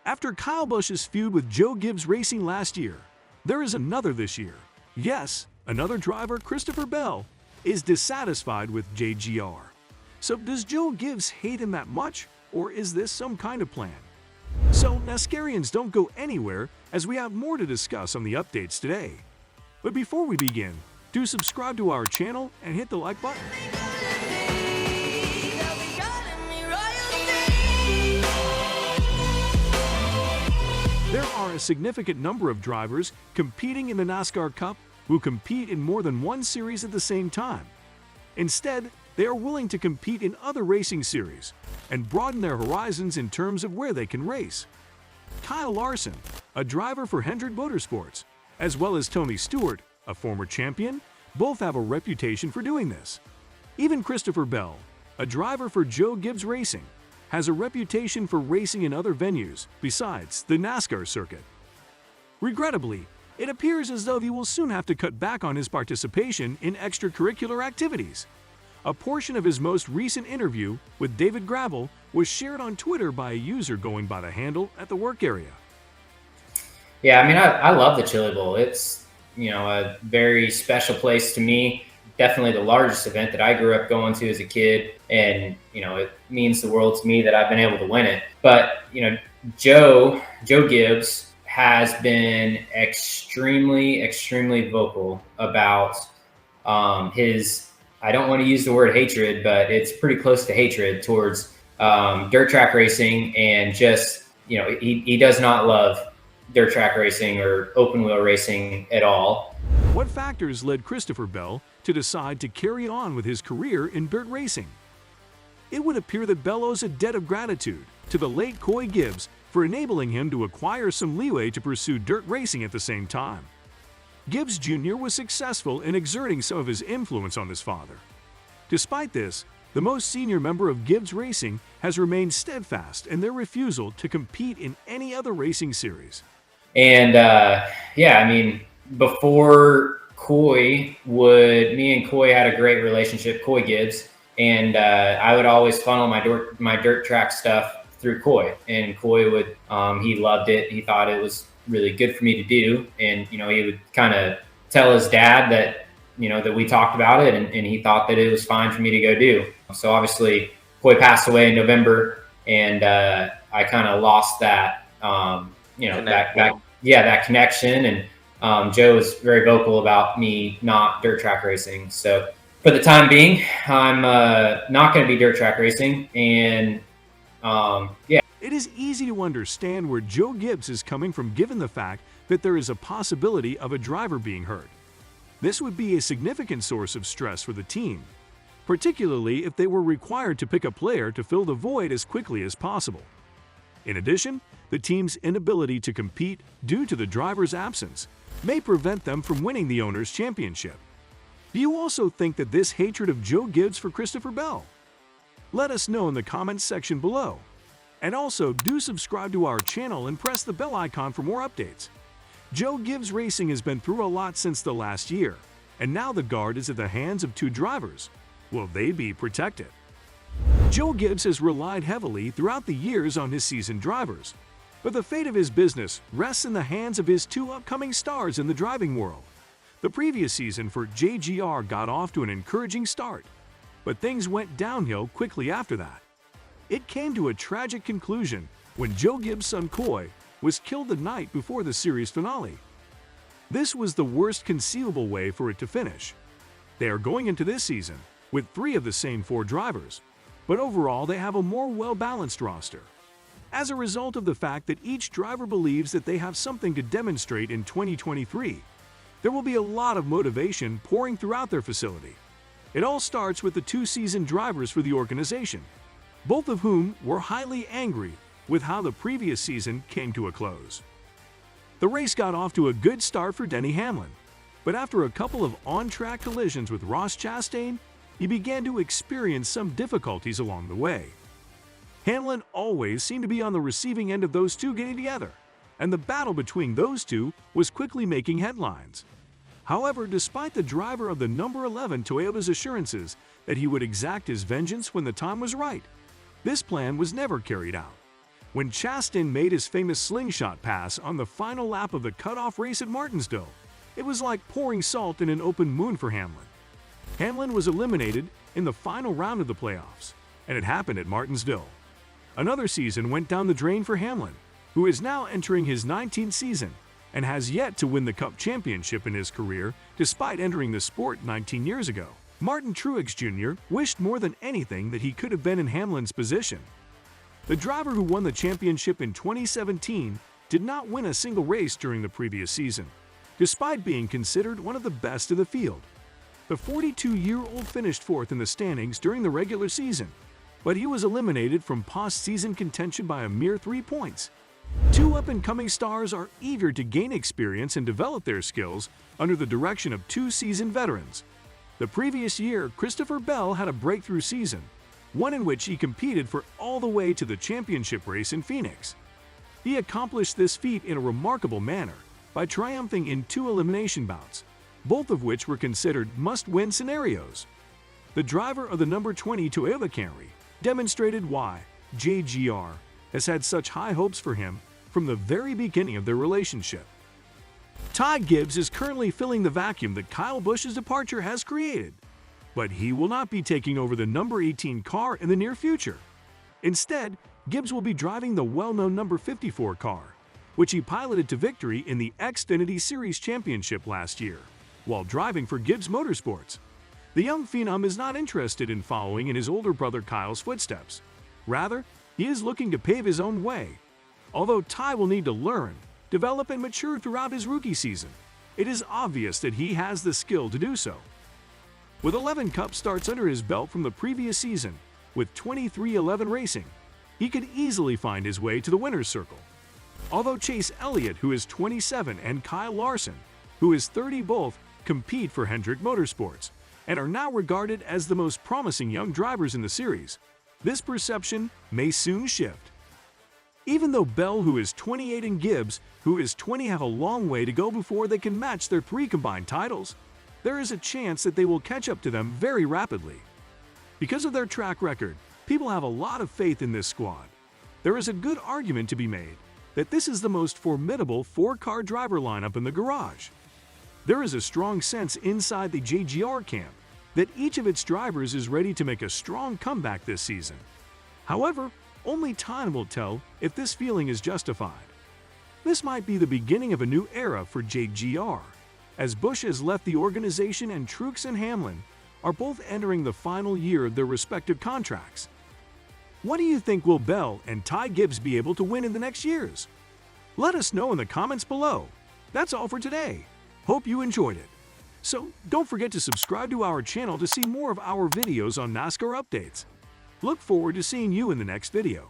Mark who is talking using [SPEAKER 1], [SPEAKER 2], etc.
[SPEAKER 1] After Kyle Busch's feud with Joe Gibbs Racing last year, there is another this year. Yes, another driver, Christopher Bell, is dissatisfied with JGR. So does Joe Gibbs hate him that much, or is this some kind of plan? So Nascarians, don't go anywhere, as we have more to discuss on the updates today. But before we begin, do subscribe to our channel and hit the like button. There are a significant number of drivers competing in the NASCAR Cup who compete in more than one series at the same time. Instead, they are willing to compete in other racing series and broaden their horizons in terms of where they can race. Kyle Larson, a driver for Hendrick Motorsports, as well as Tony Stewart, a former champion, both have a reputation for doing this. Even Christopher Bell, a driver for Joe Gibbs Racing, has a reputation for racing in other venues besides the NASCAR circuit. Regrettably, it appears as though he will soon have to cut back on his participation in extracurricular activities. A portion of his most recent interview with David Gravel was shared on Twitter by a user going by the handle at the work area.
[SPEAKER 2] Yeah, I mean, I love the Chili Bowl. It's, a very special place to me. Definitely the largest event that I grew up going to as a kid. And, it means the world to me that I've been able to win it. But, Joe Gibbs has been extremely vocal about his, I don't want to use the word hatred, but it's pretty close to hatred towards dirt track racing. And just, he does not love dirt track racing or open wheel racing at all.
[SPEAKER 1] What factors led Christopher Bell to decide to carry on with his career in dirt racing? It would appear that Bell owes a debt of gratitude to the late Joe Gibbs for enabling him to acquire some leeway to pursue dirt racing at the same time. Gibbs Jr. was successful in exerting some of his influence on his father. Despite this, the most senior member of Gibbs Racing has remained steadfast in their refusal to compete in any other racing series.
[SPEAKER 2] And before me and Coy had a great relationship, Coy Gibbs, and I would always funnel my dirt track stuff through Coy, and Coy would, he loved it. He thought it was really good for me to do. And, he would kind of tell his dad that, that we talked about it, and he thought that it was fine for me to go do. So obviously Coy passed away in November, and I kind of lost that, that connection. And Joe was very vocal about me not dirt track racing. So for the time being, I'm not going to be dirt track racing. And
[SPEAKER 1] It is easy to understand where Joe Gibbs is coming from, given the fact that there is a possibility of a driver being hurt. This would be a significant source of stress for the team, particularly if they were required to pick a player to fill the void as quickly as possible. In addition, the team's inability to compete due to the driver's absence may prevent them from winning the owner's championship. Do you also think that this hatred of Joe Gibbs for Christopher Bell? Let us know in the comments section below. And also, do subscribe to our channel and press the bell icon for more updates. Joe Gibbs Racing has been through a lot since the last year, and now the guard is at the hands of two drivers. Will they be protected? Joe Gibbs has relied heavily throughout the years on his seasoned drivers, but the fate of his business rests in the hands of his two upcoming stars in the driving world. The previous season for JGR got off to an encouraging start, but things went downhill quickly after that. It came to a tragic conclusion when Joe Gibbs' son Coy was killed the night before the series finale. This was the worst conceivable way for it to finish. They are going into this season with 3 of the same 4 drivers, but overall they have a more well-balanced roster. As a result of the fact that each driver believes that they have something to demonstrate in 2023, there will be a lot of motivation pouring throughout their facility. It all starts with the 2 seasoned drivers for the organization, both of whom were highly angry with how the previous season came to a close. The race got off to a good start for Denny Hamlin, but after a couple of on-track collisions with Ross Chastain, he began to experience some difficulties along the way. Hamlin always seemed to be on the receiving end of those two getting together, and the battle between those two was quickly making headlines. However, despite the driver of the number 11 Toyota's assurances that he would exact his vengeance when the time was right, this plan was never carried out. when Chastain made his famous slingshot pass on the final lap of the cutoff race at Martinsville. It was like pouring salt in an open wound for Hamlin. Hamlin was eliminated in the final round of the playoffs, and it happened at Martinsville. Another season went down the drain for Hamlin, who is now entering his 19th season and has yet to win the Cup championship in his career despite entering the sport 19 years ago. Martin Truex Jr. wished more than anything that he could have been in Hamlin's position. The driver who won the championship in 2017 did not win a single race during the previous season, despite being considered one of the best in the field. The 42-year-old finished fourth in the standings during the regular season, but he was eliminated from postseason contention by a mere 3 points. Two up-and-coming stars are eager to gain experience and develop their skills under the direction of two seasoned veterans. The previous year, Christopher Bell had a breakthrough season, one in which he competed for all the way to the championship race in Phoenix. He accomplished this feat in a remarkable manner by triumphing in 2 elimination bouts, both of which were considered must-win scenarios. The driver of the number 20 Toyota Camry demonstrated why JGR has had such high hopes for him from the very beginning of their relationship. Ty Gibbs is currently filling the vacuum that Kyle Busch's departure has created, but he will not be taking over the number 18 car in the near future. Instead, Gibbs will be driving the well-known number 54 car, which he piloted to victory in the Xfinity Series Championship last year, while driving for Gibss Motorsports. The young phenom is not interested in following in his older brother Kyle's footsteps. Rather, he is looking to pave his own way. Although Ty will need to learn, develop, and mature throughout his rookie season, it is obvious that he has the skill to do so. With 11 Cup starts under his belt from the previous season, with 23-11 racing, he could easily find his way to the winner's circle. Although Chase Elliott, who is 27, and Kyle Larson, who is 30, both compete for Hendrick Motorsports and are now regarded as the most promising young drivers in the series, this perception may soon shift. Even though Bell, who is 28, and Gibbs, who is 20, have a long way to go before they can match their 3 combined titles, there is a chance that they will catch up to them very rapidly. Because of their track record, people have a lot of faith in this squad. There is a good argument to be made that this is the most formidable 4-car driver lineup in the garage. There is a strong sense inside the JGR camp that each of its drivers is ready to make a strong comeback this season. However, only time will tell if this feeling is justified. This might be the beginning of a new era for JGR, as Busch has left the organization and Truex and Hamlin are both entering the final year of their respective contracts. What do you think? Will Bell and Ty Gibbs be able to win in the next years? Let us know in the comments below. That's all for today. Hope you enjoyed it. So don't forget to subscribe to our channel to see more of our videos on NASCAR updates. Look forward to seeing you in the next video.